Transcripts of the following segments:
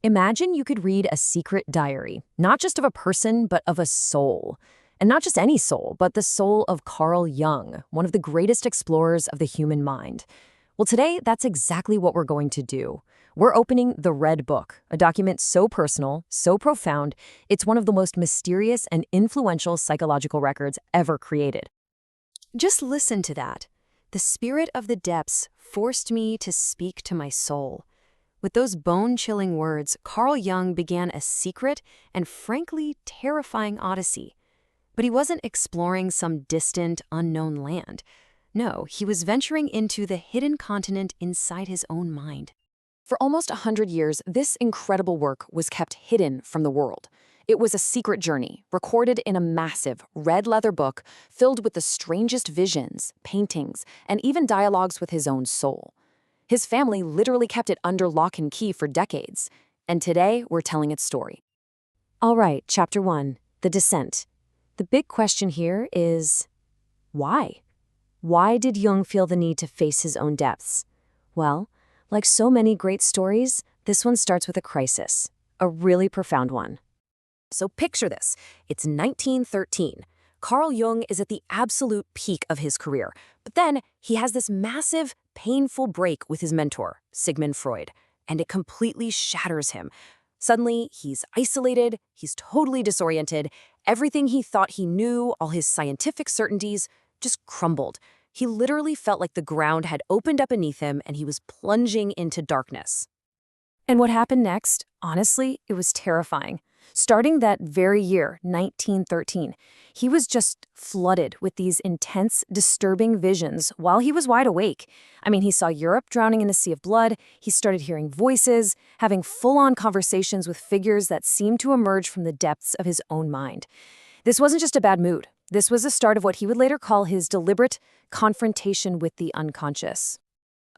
Imagine you could read a secret diary, not just of a person, but of a soul. And not just any soul, but the soul of Carl Jung, one of the greatest explorers of the human mind. Well, today, that's exactly what we're going to do. We're opening the Red Book, a document so personal, so profound, it's one of the most mysterious and influential psychological records ever created. Just listen to that. The spirit of the depths forced me to speak to my soul. With those bone-chilling words, Carl Jung began a secret and frankly terrifying odyssey. But he wasn't exploring some distant, unknown land. No, he was venturing into the hidden continent inside his own mind. For almost 100 years, this incredible work was kept hidden from the world. It was a secret journey, recorded in a massive, red leather book filled with the strangest visions, paintings, and even dialogues with his own soul. His family literally kept it under lock and key for decades, and today we're telling its story. All right, Chapter 1, The Descent. The big question here is, why? Why did Jung feel the need to face his own depths? Well, like so many great stories, this one starts with a crisis, a really profound one. So picture this. It's 1913. Carl Jung is at the absolute peak of his career, but then he has this massive, painful break with his mentor, Sigmund Freud, and it completely shatters him. Suddenly, he's isolated, he's totally disoriented, everything he thought he knew, all his scientific certainties, just crumbled. He literally felt like the ground had opened up beneath him and he was plunging into darkness. And what happened next? Honestly, it was terrifying. Starting that very year, 1913, he was just flooded with these intense, disturbing visions while he was wide awake. I mean, he saw Europe drowning in a sea of blood, he started hearing voices, having full-on conversations with figures that seemed to emerge from the depths of his own mind. This wasn't just a bad mood. This was the start of what he would later call his deliberate confrontation with the unconscious.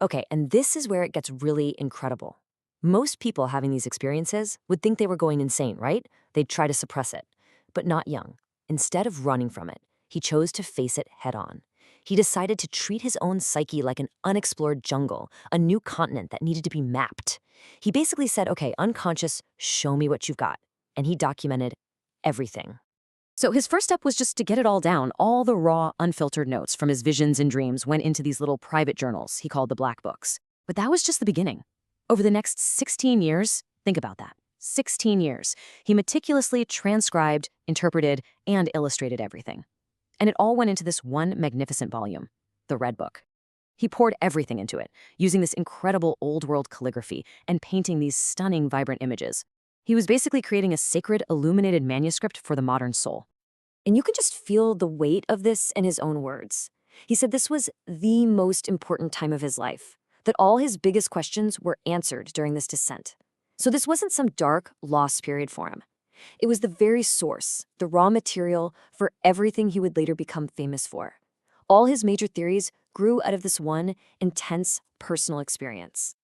Okay, and this is where it gets really incredible. Most people having these experiences would think they were going insane, right? They'd try to suppress it. But not Jung. Instead of running from it, he chose to face it head-on. He decided to treat his own psyche like an unexplored jungle, a new continent that needed to be mapped. He basically said, okay, unconscious, show me what you've got. And he documented everything. So his first step was just to get it all down. All the raw, unfiltered notes from his visions and dreams went into these little private journals he called the Black Books. But that was just the beginning. Over the next 16 years, think about that, 16 years, he meticulously transcribed, interpreted, and illustrated everything. And it all went into this one magnificent volume, the Red Book. He poured everything into it, using this incredible old-world calligraphy and painting these stunning, vibrant images. He was basically creating a sacred, illuminated manuscript for the modern soul. And you can just feel the weight of this in his own words. He said this was the most important time of his life, that all his biggest questions were answered during this descent. So this wasn't some dark, lost period for him. It was the very source, the raw material for everything he would later become famous for. All his major theories grew out of this one intense personal experience.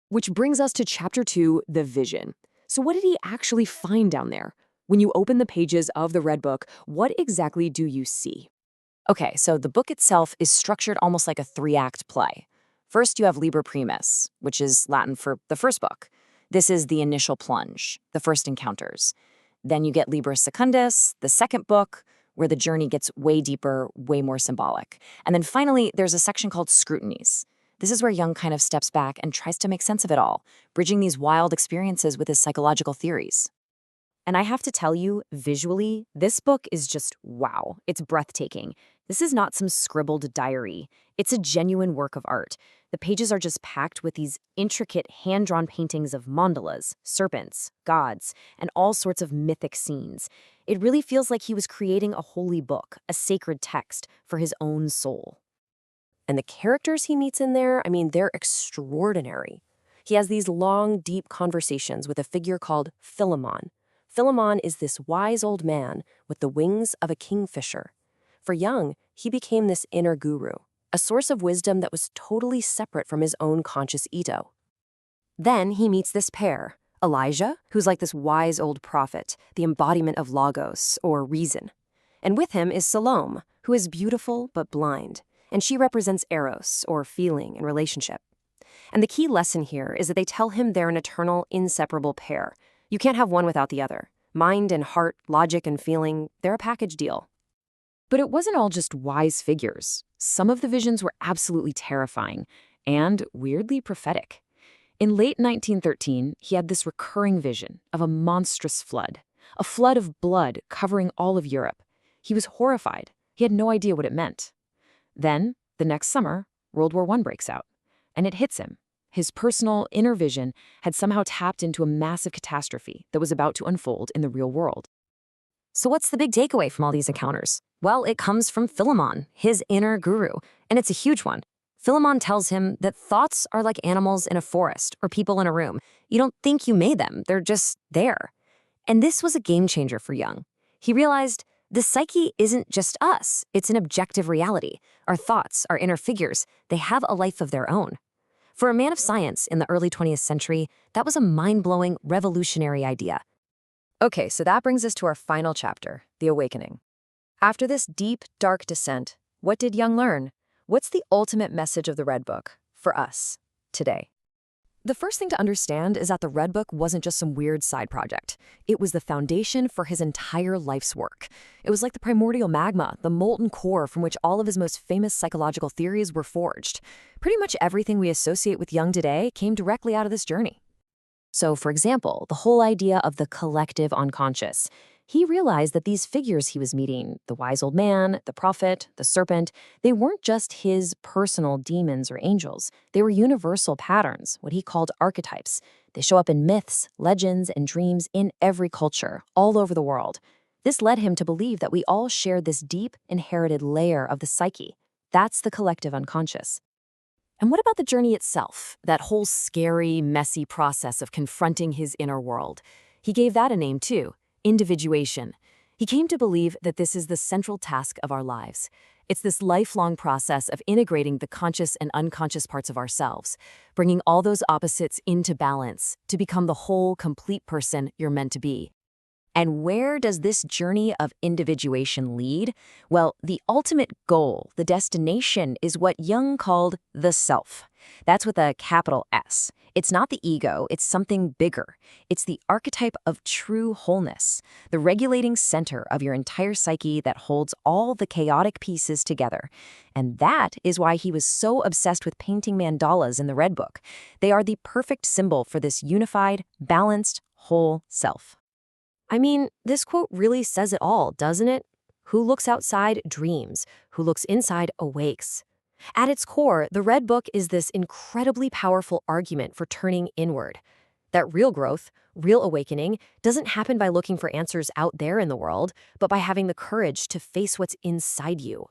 Which brings us to Chapter 2, The Vision. So what did he actually find down there? When you open the pages of the Red Book, what exactly do you see? Okay, so the book itself is structured almost like a 3-act play. First, you have Liber Primus, which is Latin for the first book. This is the initial plunge, the first encounters. Then you get Liber Secundus, the second book, where the journey gets way deeper, way more symbolic. And then finally, there's a section called Scrutinies. This is where Jung kind of steps back and tries to make sense of it all, bridging these wild experiences with his psychological theories. And I have to tell you, visually, this book is just wow. It's breathtaking. This is not some scribbled diary. It's a genuine work of art. The pages are just packed with these intricate hand-drawn paintings of mandalas, serpents, gods, and all sorts of mythic scenes. It really feels like he was creating a holy book, a sacred text for his own soul. And the characters he meets in there, I mean, they're extraordinary. He has these long, deep conversations with a figure called Philemon. Philemon is this wise old man with the wings of a kingfisher. For Jung, he became this inner guru, a source of wisdom that was totally separate from his own conscious ego. Then he meets this pair, Elijah, who's like this wise old prophet, the embodiment of logos, or reason. And with him is Salome, who is beautiful but blind, and she represents eros, or feeling and relationship. And the key lesson here is that they tell him they're an eternal, inseparable pair. You can't have one without the other. Mind and heart, logic and feeling, they're a package deal. But it wasn't all just wise figures. Some of the visions were absolutely terrifying and weirdly prophetic. In late 1913, he had this recurring vision of a monstrous flood, a flood of blood covering all of Europe. He was horrified. He had no idea what it meant. Then, the next summer, World War I breaks out, and it hits him. His personal inner vision had somehow tapped into a massive catastrophe that was about to unfold in the real world. So what's the big takeaway from all these encounters? Well, it comes from Philemon, his inner guru, and it's a huge one. Philemon tells him that thoughts are like animals in a forest or people in a room. You don't think you made them, they're just there. And this was a game changer for Jung. He realized the psyche isn't just us, it's an objective reality. Our thoughts, our inner figures, they have a life of their own. For a man of science in the early 20th century, that was a mind-blowing, revolutionary idea. Okay, so that brings us to our final chapter, the awakening. After this deep, dark descent, what did Jung learn? What's the ultimate message of the Red Book for us today? The first thing to understand is that the Red Book wasn't just some weird side project. It was the foundation for his entire life's work. It was like the primordial magma, the molten core from which all of his most famous psychological theories were forged. Pretty much everything we associate with Jung today came directly out of this journey. So, for example, the whole idea of the collective unconscious. He realized that these figures he was meeting, the wise old man, the prophet, the serpent, they weren't just his personal demons or angels. They were universal patterns, what he called archetypes. They show up in myths, legends, and dreams in every culture, all over the world. This led him to believe that we all shared this deep, inherited layer of the psyche. That's the collective unconscious. And what about the journey itself, that whole scary, messy process of confronting his inner world? He gave that a name too, individuation. He came to believe that this is the central task of our lives. It's this lifelong process of integrating the conscious and unconscious parts of ourselves, bringing all those opposites into balance to become the whole, complete person you're meant to be. And where does this journey of individuation lead? Well, the ultimate goal, the destination, is what Jung called the self. That's with a capital S. It's not the ego, it's something bigger. It's the archetype of true wholeness, the regulating center of your entire psyche that holds all the chaotic pieces together. And that is why he was so obsessed with painting mandalas in the Red Book. They are the perfect symbol for this unified, balanced, whole self. I mean, this quote really says it all, doesn't it? Who looks outside dreams, who looks inside awakes. At its core, the Red Book is this incredibly powerful argument for turning inward. That real growth, real awakening, doesn't happen by looking for answers out there in the world, but by having the courage to face what's inside you.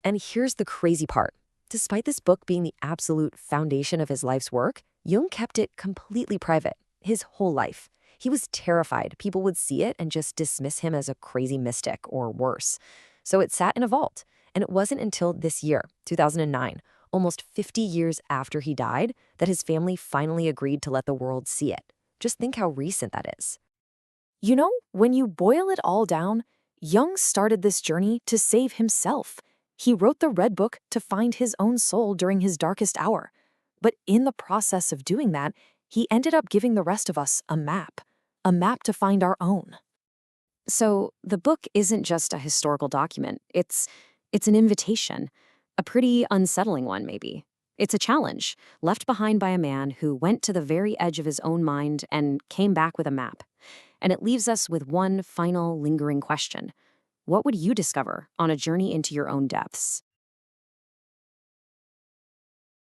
And here's the crazy part. Despite this book being the absolute foundation of his life's work, Jung kept it completely private, his whole life. He was terrified people would see it and just dismiss him as a crazy mystic or worse. So it sat in a vault. And it wasn't until this year, 2009, almost 50 years after he died, that his family finally agreed to let the world see it. Just think how recent that is. You know, when you boil it all down, Jung started this journey to save himself. He wrote the Red Book to find his own soul during his darkest hour. But in the process of doing that, he ended up giving the rest of us a map to find our own. So the book isn't just a historical document. It's an invitation, a pretty unsettling one maybe. It's a challenge, left behind by a man who went to the very edge of his own mind and came back with a map. And it leaves us with one final lingering question. What would you discover on a journey into your own depths?